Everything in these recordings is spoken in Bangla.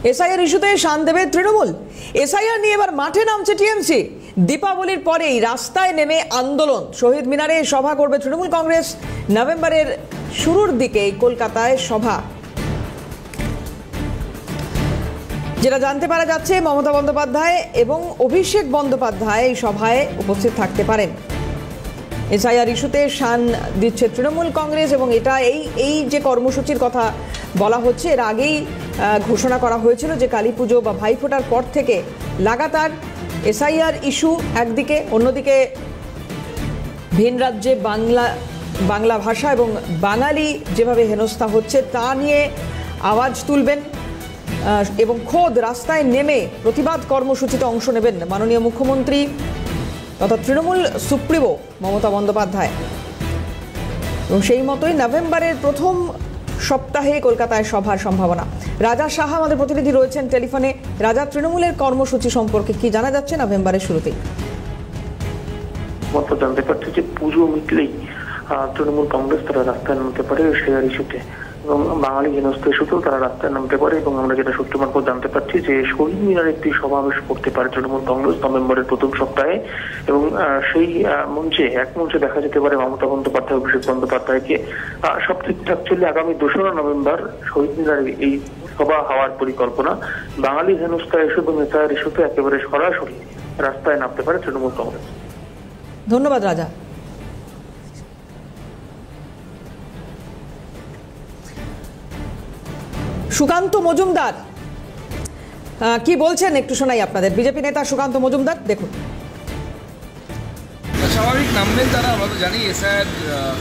এসআইআর ইস্যুতে শান দেবে তৃণমূল। এসআইআর নিয়ে এবার মাঠে নামছে টিএমসি। দীপাবলির পরেই রাস্তায় নেমে আন্দোলন। শহীদ মিনারে সভা করবে তৃণমূল কংগ্রেস। নভেম্বরের শুরুর দিকে কলকাতায় সভা। যেটা জানতে পারা যাচ্ছে, মমতা বন্দ্যোপাধ্যায় এবং অভিষেক বন্দ্যোপাধ্যায় এই সভায় উপস্থিত থাকতে পারেন। এসআইআর ইস্যুতে শান দিচ্ছে তৃণমূল কংগ্রেস এবং এটা এই যে কর্মসূচির কথা বলা হচ্ছে, এর আগেই ঘোষণা করা হয়েছিল যে কালী পুজো বা ভাইফোঁটার পর থেকে লাগাতার এসআইআর ইস্যু একদিকে, অন্যদিকে ভিন রাজ্যে বাংলা ভাষা এবং বাঙালি যেভাবে হেনস্থা হচ্ছে তা নিয়ে আওয়াজ তুলবেন এবং খোদ রাস্তায় নেমে প্রতিবাদ কর্মসূচিতে অংশ নেবেন মাননীয় মুখ্যমন্ত্রী তথা তৃণমূল সুপ্রিমো মমতা বন্দ্যোপাধ্যায়। এবং সেই মতোই নভেম্বরের প্রথম সপ্তাহে কলকাতায় সভার সম্ভাবনা। রাজা সাহা আমাদের প্রতিনিধি রয়েছেন টেলিফোনে। রাজা, তৃণমূলের কর্মসূচি সম্পর্কে কি জানা যাচ্ছে নভেম্বরের শুরুতেই? জানতে পারছি যে পুজো মিটলেই তৃণমূল কংগ্রেস তারা রাস্তায় নামতে পারে এসআইআর ইস্যুতে, এবং বাঙালি হেনস্থা ইস্যুতেও তারা রাস্তায় নামতে পারে। এবং আমরা যেটা সূত্র মারফত জানতে পারছি যে শহীদ মিনারে একটি সমাবেশ করতে পারে তৃণমূল কংগ্রেস নভেম্বরের প্রথম সপ্তাহে, এবং সেই মঞ্চে এক মঞ্চে দেখা যেতে পারে মমতা বন্দ্যোপাধ্যায়, অভিষেক বন্দ্যোপাধ্যায়কে। সব ঠিকঠাক চললে আগামী 2রা নভেম্বর শহীদ মিনারে এই সভা হওয়ার পরিকল্পনা। বাঙালি হেনস্থা ইস্যু এবং এসআইআর ইস্যুতে একেবারে সরাসরি রাস্তায় নামতে পারে তৃণমূল কংগ্রেস। ধন্যবাদ রাজা। সুকান্ত মজুমদার কি বলছেন একটু শোনাই আপনাদের। বিজেপি নেতা সুকান্ত মজুমদার, দেখুন। স্বাভাবিক নামবেন তারা। আমরা তো জানি এসআইআর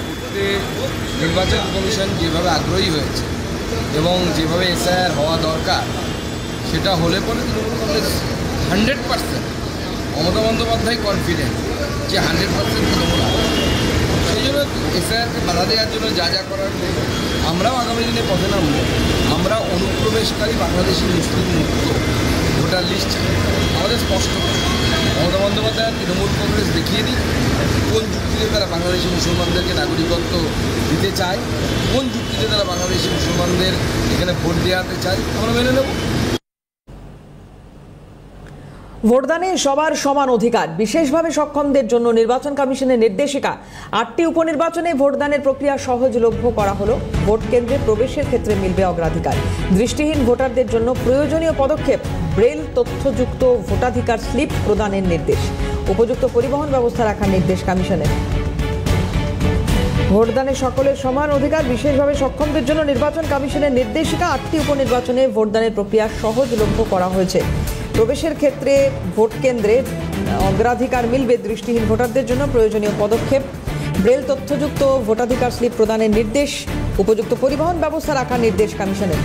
করতে নির্বাচন কমিশন যেভাবে আগ্রহী হয়েছে এবং যেভাবে এসআইআর হওয়া দরকার সেটা হলে পরে তৃণমূল কংগ্রেস 100% মমতা বন্দ্যোপাধ্যায় কনফিডেন্ট যে 100% তৃণমূল হবে। সেই জন্য এসআইআরকে বাধা দেওয়ার জন্য যা যা করার আমরাও আগামী দিনে পথে নামব। আমরা অনুপ্রবেশকারী বাংলাদেশি মুসলিম মুক্ত ভোটার লিস্ট চাই। আমাদের স্পষ্ট মমতা বন্দ্যোপাধ্যায় তৃণমূল কংগ্রেস দেখিয়ে দিই কোন যুক্তিতে তারা বাংলাদেশি মুসলমানদেরকে নাগরিকত্ব দিতে চায়, কোন যুক্তিতে তারা বাংলাদেশি মুসলমানদের এখানে ভোট দেওয়াতে চায়, আমরা মেনে নেব। ভোটদানে সবার সমান অধিকার, বিশেষভাবে সক্ষমদের জন্য নির্বাচন কমিশনের নির্দেশিকা। 8টি উপনির্বাচনে ভোটদানের প্রক্রিয়া সহজলভ্য করা হলো। ভোট কেন্দ্রে প্রবেশের ক্ষেত্রে মিলবে অগ্রাধিকার। দৃষ্টিহীন ভোটারদের জন্য প্রয়োজনীয় পদক্ষেপ, ব্রেল তথ্যযুক্ত ভোটাধিকার স্লিপ প্রদানের নির্দেশ। উপযুক্ত পরিবহন ব্যবস্থা রাখার নির্দেশ কমিশনের। ভোটদানে সকলের সমান অধিকার, বিশেষভাবে সক্ষমদের জন্য নির্বাচন কমিশনের নির্দেশিকা। 8টি উপনির্বাচনে ভোটদানের প্রক্রিয়া সহজলভ্য করা হয়েছে। প্রবেশের ক্ষেত্রে ভোট কেন্দ্রে অগ্রাধিকার মিলবে দৃষ্টিহীন ভোটারদের জন্য। প্রয়োজনীয় পদক্ষেপ, ব্রেল তথ্যযুক্ত ভোটাধিকার স্লিপ প্রদানের নির্দেশ। উপযুক্ত পরিবহন ব্যবস্থা রাখার নির্দেশ কমিশনের।